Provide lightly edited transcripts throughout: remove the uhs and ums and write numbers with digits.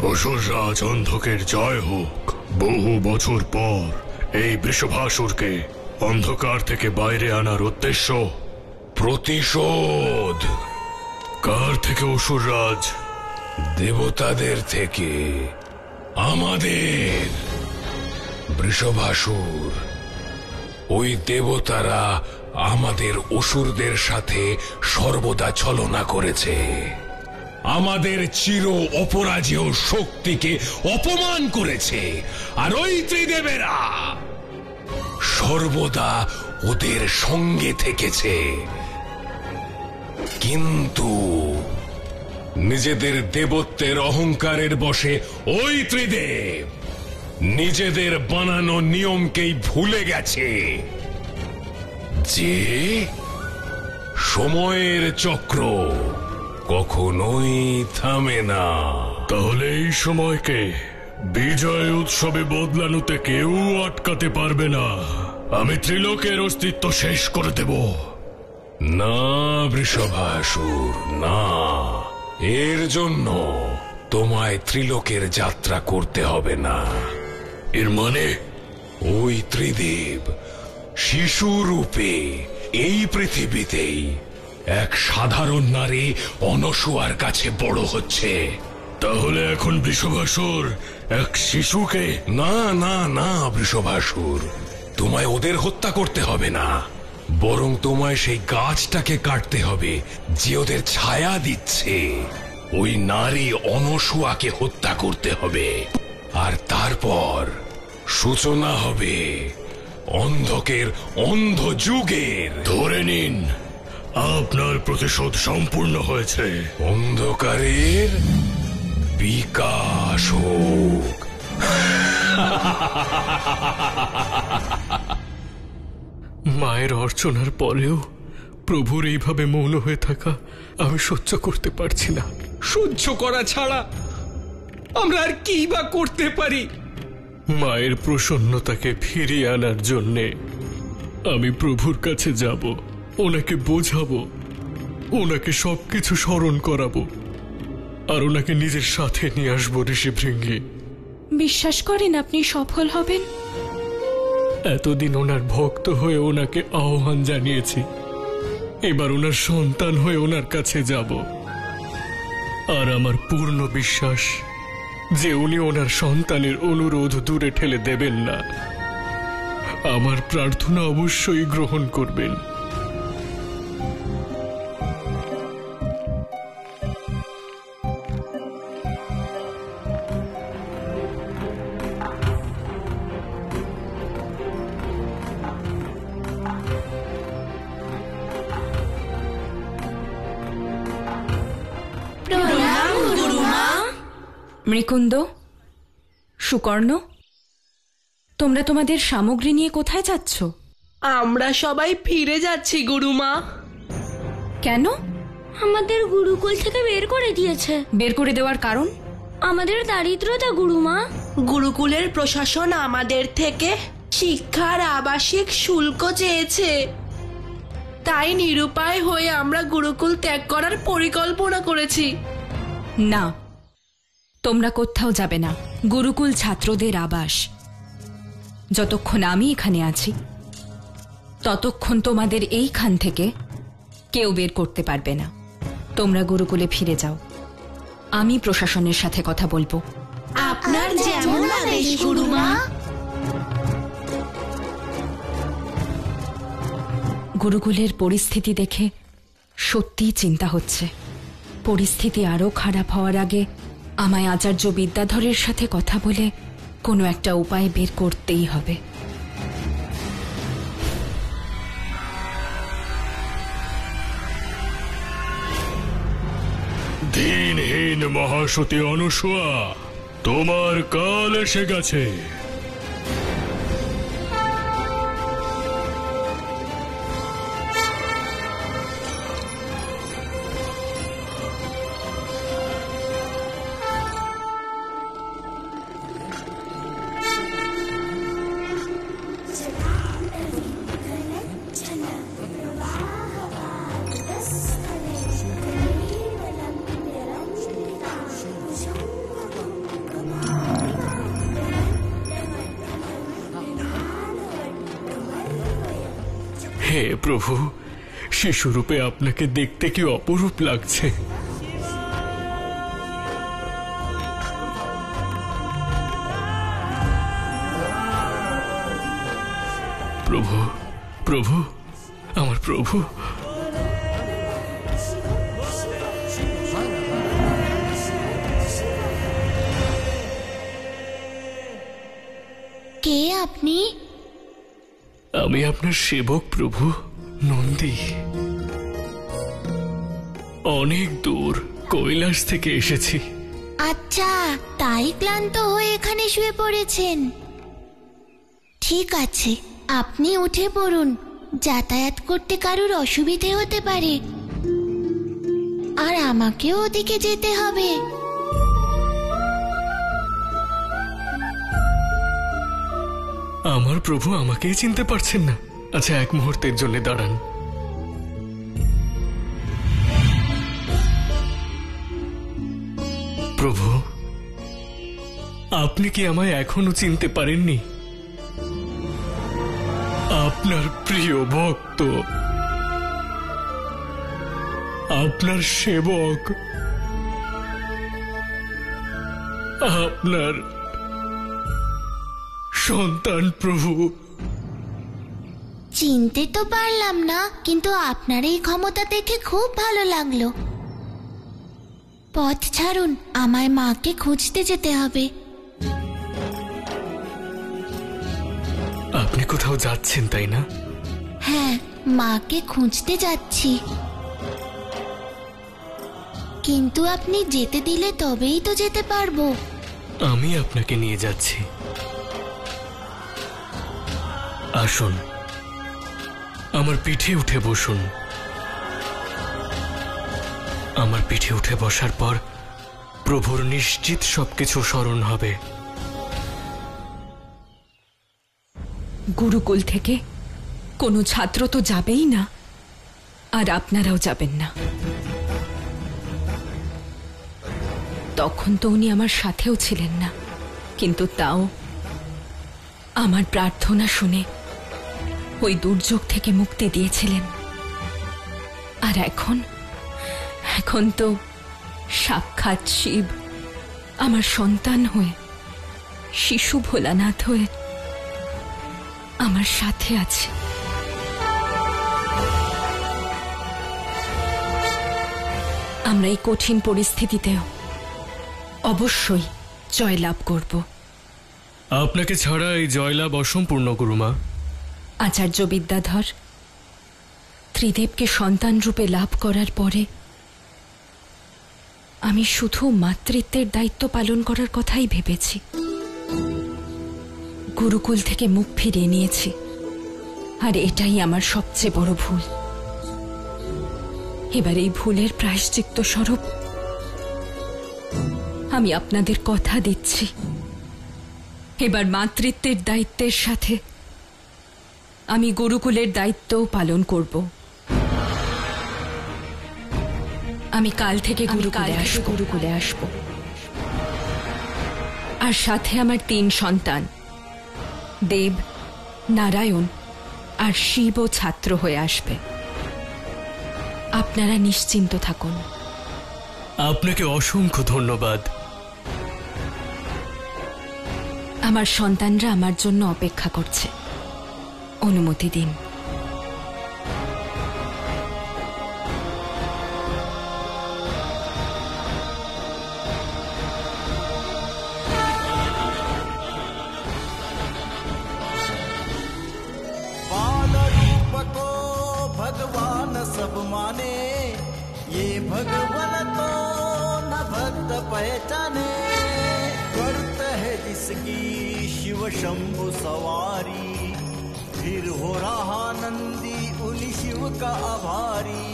অসুররাজ অন্ধকের জয় হোক। বহু বছর পর এই বৃষভাসুরকে অন্ধকার থেকে বাইরে আনার উদ্দেশ্য প্রতিশোধ। কার থেকে অসুররাজ? দেবতাদের থেকে। আমাদের। বৃষভাসুর, ওই দেবতারা আমাদের অসুরদের সাথে সর্বদা ছলনা করেছে। আমাদের চির অপরাজেয় শক্তিকে অপমান করেছে। আর ওই ত্রিদেবেরা সর্বদা ওদের সঙ্গে থেকেছে। কিন্তু নিজেদের দেবত্বের অহংকারের বশে ওই ত্রিদেব নিজেদের বানানো নিয়মকেই ভুলে গেছে যে সময়ের চক্র কখনোই থামে না। তাহলে এই সময়কে বিজয় উৎসবে বদলানোতে কেউ আটকাতে পারবে না। আমি ত্রিলোকের অস্তিত্ব শেষ করে দেব। না বৃষভাসুর, না। এর জন্য তোমায় ত্রিলোকের যাত্রা করতে হবে না। এর মানে? ওই ত্রিদেব শিশু রূপে এই পৃথিবীতেই এক সাধারণ নারী অনসূয়ার কাছে বড় হচ্ছে। তাহলে এখন বৃষভাসুর এক শিশুকে? না না না বৃষভাসুর, তোমায় ওদের হত্যা করতে হবে না, বরং তোমায় সেই গাছটাকে কাটতে হবে যে ওদের ছায়া দিচ্ছে। ওই নারী অনসূয়াকে হত্যা করতে হবে। আর তারপর সূচনা হবে অন্ধকের অন্ধ যুগের। ধরে নিন, আপনার প্রতিশোধ সম্পূর্ণ হয়েছে। অন্ধকারের বিকাশ হোক। মায়ের অর্চনার পরেও প্রভুর এইভাবে মৌন হয়ে থাকা আমি সহ্য করতে পারছি না। সহ্য করা ছাড়া আমরা আর কি বা করতে পারি? মায়ের প্রসন্নতাকে ফিরিয়ে আনার জন্যে আমি প্রভুর কাছে যাব, ওনাকে বোঝাবো, ওনাকে সবকিছু স্মরণ করাবো, আর ওনাকে নিজের সাথে নিয়ে আসবো ঋষিভৃঙ্গে। বিশ্বাস করেন আপনি সফল হবেন? এতদিন ওনার ভক্ত হয়ে ওনাকে আহ্বান জানিয়েছি, এবার ওনার সন্তান হয়ে ওনার কাছে যাব। আর আমার পূর্ণ বিশ্বাস যে উনি ওনার সন্তানের অনুরোধ দূরে ঠেলে দেবেন না। আমার প্রার্থনা অবশ্যই গ্রহণ করবেন। মৃকুন্দ, সুকর্ণ, তোমরা তোমাদের সামগ্রী নিয়ে কোথায় যাচ্ছ? আমরা সবাই ফিরে যাচ্ছি গুরুমা। কেন? আমাদের গুরুকুল থেকে বের করে দিয়েছে। বের করে দেওয়ার কারণ? আমাদের দারিদ্রতা গুরুমা। গুরুকুলের প্রশাসন আমাদের থেকে শিক্ষার আবাসিক শুল্ক চেয়েছে, তাই নিরুপায় হয়ে আমরা গুরুকুল ত্যাগ করার পরিকল্পনা করেছি। না, তোমরা কোথাও যাবে না। গুরুকুল ছাত্রদের আবাস। যতক্ষণ আমি এখানে আছি ততক্ষণ তোমাদের এইখান থেকে কেউ বের করতে পারবে না। তোমরা গুরুকুলে ফিরে যাও, আমি প্রশাসনের সাথে কথা বলবো। আপনার যেমন আদেশ গুরুমা। গুরুকুলের পরিস্থিতি দেখে সত্যিই চিন্তা হচ্ছে। পরিস্থিতি আরো খারাপ হওয়ার আগে আমায় আচার্য বিদ্যাধরের সাথে কথা বলে কোনো একটা উপায় বের করতেই হবে। দিনহীন মহাসতী অনসূয়া, তোমার কাল এসে গেছে। প্রভু, শিশুরূপে আপনাকে দেখতে কি অপরূপ লাগছে। প্রভু, প্রভু, আমার প্রভু। কে আপনি? আমি আপনার সেবক প্রভু, নন্দী। অনেক দূর কৈলাস থেকে এসেছি। আচ্ছা, তাই ক্লান্ত হয়ে এখানে শুয়ে পড়েছেন। ঠিক আছে, আপনি উঠে পড়ুন। যাতায়াত করতে কারুর অসুবিধে হতে পারে, আর আমাকেও ওদিকে যেতে হবে। আমার প্রভু আমাকেই চিনতে পারছেন না? আচ্ছা, এক মুহূর্তের জন্য দাঁড়ান। প্রভু, আপনি কি আমায় এখনো চিনতে পারেননি? আপনার প্রিয় ভক্ত, আপনার সেবক, আপনার সন্তান প্রভু। চিনতে তো পারলাম না, কিন্তু আপনার এই ক্ষমতা দেখে খুব ভালো লাগলো। পথ ছাড়ুন, আমায় মাকে খুঁজতে যেতে হবে। আপনি কোথাও যাচ্ছেন, তাই না? হ্যাঁ, মাকে খুঁজতে যাচ্ছি। কিন্তু আপনি যেতে দিলে তবেই তো যেতে পারবো। আমি আপনাকে নিয়ে যাচ্ছি। আসুন, আমার পিঠে উঠে বসুন। আমার পিঠে উঠে বসার পর প্রভুর নিশ্চিত সবকিছু স্মরণ হবে। গুরুকুল থেকে কোনো ছাত্র তো যাবেই না, আর আপনারাও যাবেন না। তখন তো উনি আমার সাথেও ছিলেন না, কিন্তু তাও আমার প্রার্থনা শুনে ওই দুর্যোগ থেকে মুক্তি দিয়েছিলেন। আর এখন তো সাক্ষাৎ শিব আমার সন্তান হয়ে, শিশু ভোলানাথ হয়ে আমার সাথে আছে। আমরা এই কঠিন পরিস্থিতিতেও অবশ্যই জয়লাভ করব। আপনাকে ছাড়া এই জয়লাভ অসম্পূর্ণ গুরুমা। আচার্য বিদ্যাধর ত্রিদেবকে সন্তান রূপে লাভ করার পরে আমি শুধু মাতৃত্বের দায়িত্ব পালন করার কথাই ভেবেছি। গুরুকুল থেকে মুখ ফিরিয়ে নিয়েছি, আর এটাই আমার সবচেয়ে বড় ভুল। এবার এই ভুলের প্রায়শ্চিত্ত স্বরূপ আমি আপনাদের কথা দিচ্ছি, এবার মাতৃত্বের দায়িত্বের সাথে আমি গুরুকুলের দায়িত্বও পালন করব। আমি কাল থেকে গুরুকুলে আসব, আর সাথে আমার 3 সন্তান দেব, নারায়ণ আর শিবও ছাত্র হয়ে আসবে। আপনারা নিশ্চিন্ত থাকুন। আপনাকে অসংখ্য ধন্যবাদ। আমার সন্তানরা আমার জন্য অপেক্ষা করছে, অনুমতি দিন। भगवान सब माने, ये भगवान तो न भक्त पहचाने। करत है जिसकी शिव शंभु सवारी, फिर हो रहा नंदी उन्हीं शिव का आभारी।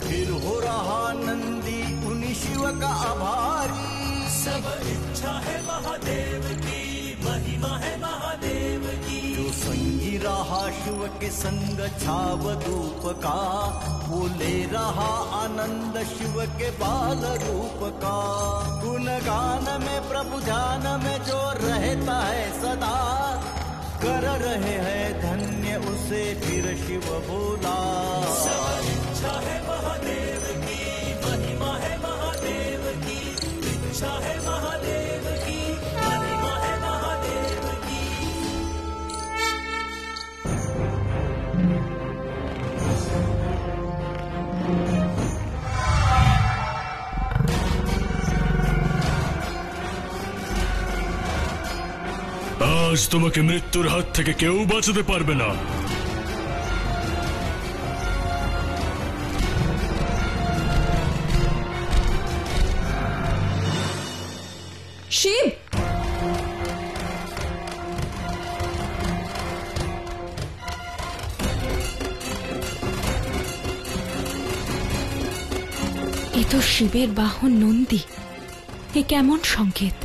फिर हो रहा नंदी उन्हीं शिव का आभारी। सब इच्छा है महादेव की, महिमा है महादेव की। जो संगी रहा शिव के संग छाव धूप का, वो ले रहा आनंद शिव के बाल रूप का। गुण गान में प्रभु ध्यान में जो रहता है सदा, कर रहे हैं धन्य उसे फिर शिव बोला। इच्छा है महादेव की, महिमा है महादेव की, इच्छा है महादेव की, महिमा है महादेव की। আজ তোমাকে মৃত্যুর হাত থেকে কেউ বাঁচাতে পারবে না। শিব, এ তো শিবের বাহন নন্দী। এ কেমন সংকেত?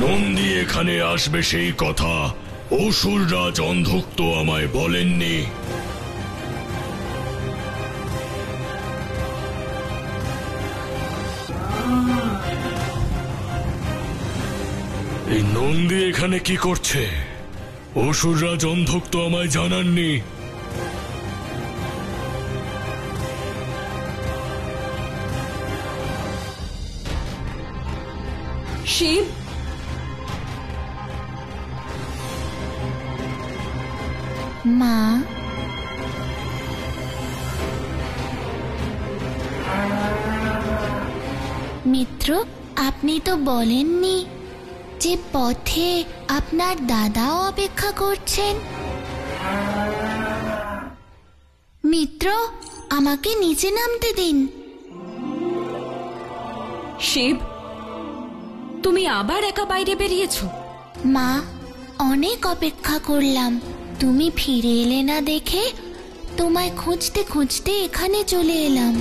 নন্দী এখানে আসবে সেই কথা অসুররাজ অন্ধুক্ত আমায় বলেননি। এই নন্দী এখানে কি করছে অসুররাজ অন্ধুক্ত আমায় জানাননি। শিব, মা, মিত্র, আপনি তো বলেননি যে পথে আপনার দাদাও অপেক্ষা করছেন। মিত্র, আমাকে নিচে নামতে দিন। শিব, তুমি আবার একা বাইরে বেরিয়েছো? মা, অনেক অপেক্ষা করলাম, তুমি ফিরে এলে না দেখে তোমায় খুঁজতে খুঁজতে এখানে চলে এলাম।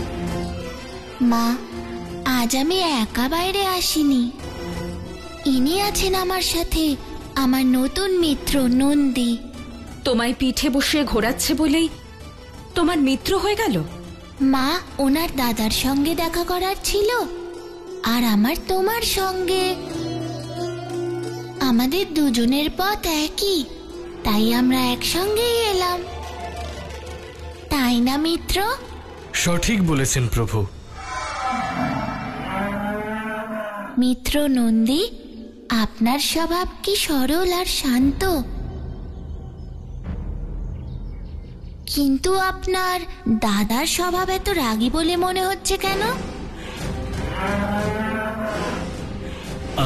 মা, আজ আমি একা বাইরে আসিনি, ইনি আছেন আমার সাথে, আমার নতুন মিত্র নন্দী। তোমায় পিঠে বসিয়ে ঘোরাচ্ছে বলেই তোমার মিত্র হয়ে গেল? মা, ওনার দাদার সঙ্গে দেখা করার ছিল, আর আমার তোমার সঙ্গে। আমাদের দুজনের পথ একই, তাই আমরা একসঙ্গেই এলাম, তাই না মিত্র? সঠিক বলেছেন প্রভু। মিত্র নন্দী, আপনার স্বভাব কি সরল আর শান্ত, কিন্তু আপনার দাদার স্বভাব এত রাগী বলে মনে হচ্ছে কেন?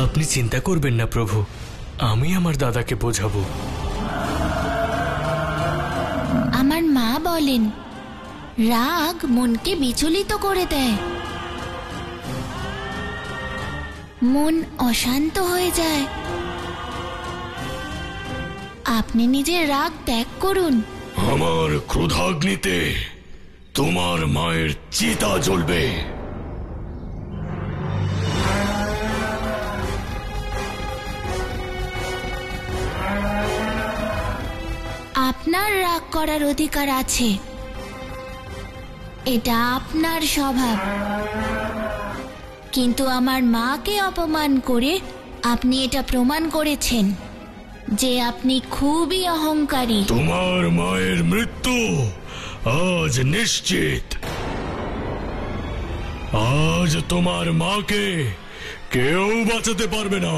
আপনি চিন্তা করবেন না প্রভু, আমি আমার দাদাকে বোঝাবো। আমার মা বলেন রাগ মনকে বিচলিত করে দেয়, মন অশান্ত হয়ে যায়। আপনি নিজের রাগ ত্যাগ করুন। আমার ক্রোধাগ্নিতে তোমার মায়ের চিতা জ্বলবে। আপনার রাগ করার অধিকার আছে, এটা আপনার স্বভাব, কিন্তু আমার মাকে অপমান করে আপনি এটা প্রমাণ করেছেন যে আপনি খুবই অহংকারী। তোমার মায়ের মৃত্যু আজ নিশ্চিত। আজ তোমার মাকে কেউ বাঁচাতে পারবে না।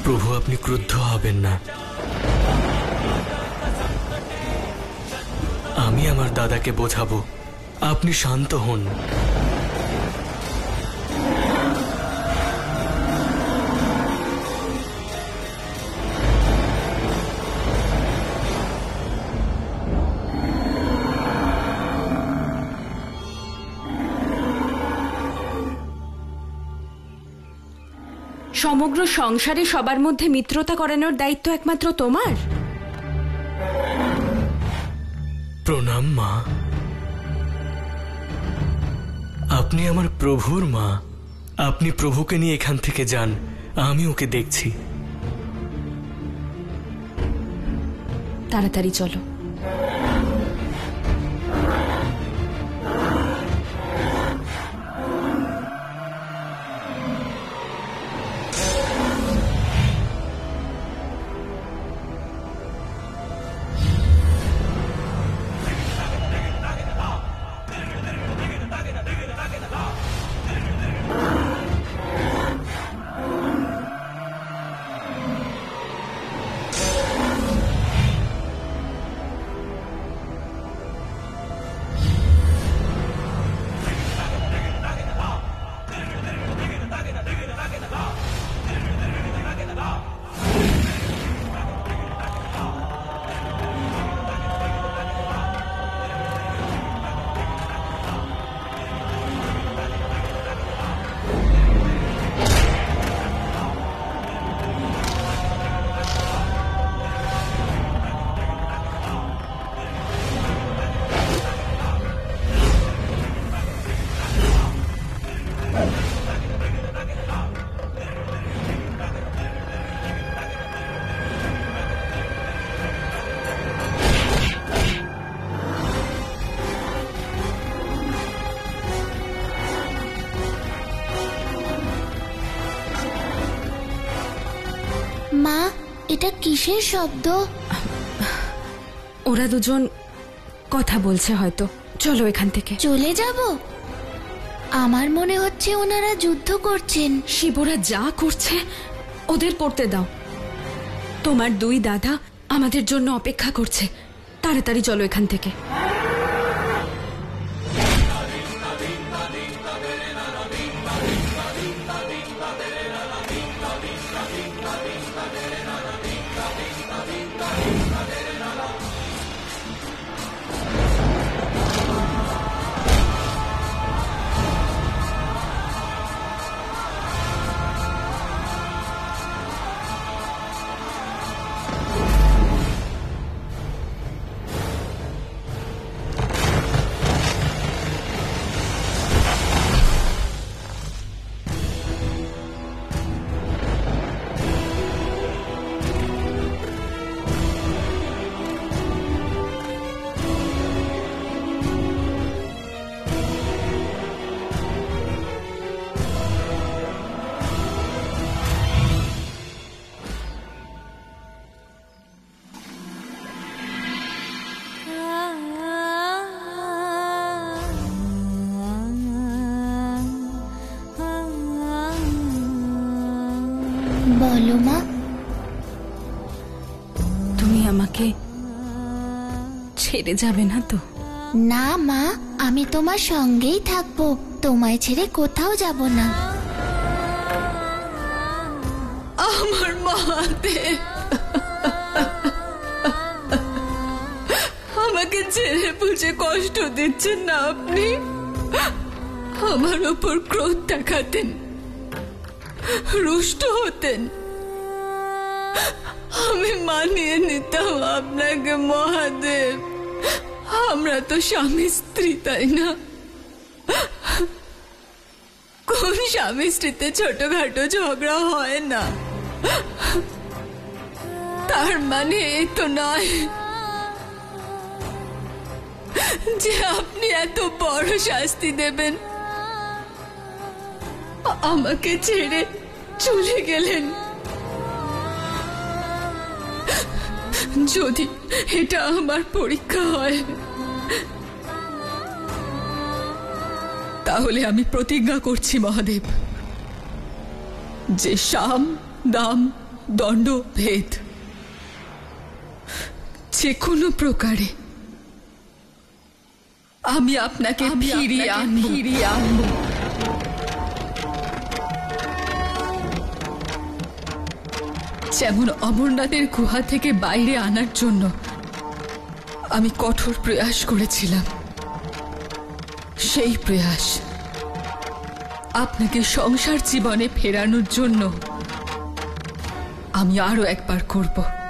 প্রভু, আপনি ক্রুদ্ধ হবেন না। আমি আমার দাদাকে বোঝাবো, আপনি শান্ত হন। সমগ্র সংসারে সবার মধ্যে মিত্রতা করানোর দায়িত্ব একমাত্র তোমার। প্রণাম মা, আপনি আমার প্রভুর মা। আপনি প্রভুকে নিয়ে এখান থেকে যান, আমি ওকে দেখছি। তাড়াতাড়ি চলো। মা, এটা কিসের শব্দ? ওরা দুজন কথা বলছে হয়তো। চলো এখান থেকে। চলে যাব? আমার মনে হচ্ছে ওনারা যুদ্ধ করছেন। শিবরা যা করছে ওদের করতে দাও। তোমার দুই দাদা আমাদের জন্য অপেক্ষা করছে। তাড়াতাড়ি চলো এখান থেকে। বলো মা। তুমি আমাকে ছেড়ে যাবে না তো? না মা, আমি তোমার সঙ্গেই থাকবো, তোমায় ছেড়ে কোথাও যাব না। আমার মহাদেব, আমাকে ছেড়ে বুঝে কষ্ট দিচ্ছেন না আপনি? আমার ওপর ক্রোধ দেখাতেন, রুষ্ট হতেন, আমি মানিয়ে নিতাম আপনাকে মহাদেব। আমরা তো স্বামী স্ত্রী, তাই না? কোন স্বামী স্ত্রীতে ছোটখাটো ঝগড়া হয় না? তার মানে এই তো নয় যে আপনি এত বড় শাস্তি দেবেন। আমাকে ছেড়ে চলে গেলেন। যদি এটা আমার পরীক্ষা হয়, তাহলে আমি প্রতিজ্ঞা করছি মহাদেব যে সাম দাম দণ্ডভেদ যে কোনো প্রকারে আমি আপনাকে ফিরিয়ে আনব। যেমন অমরনাথের গুহা থেকে বাইরে আনার জন্য আমি কঠোর প্রয়াস করেছিলাম, সেই প্রয়াস আপনাকে সংসার জীবনে ফেরানোর জন্য আমি আরো একবার করব।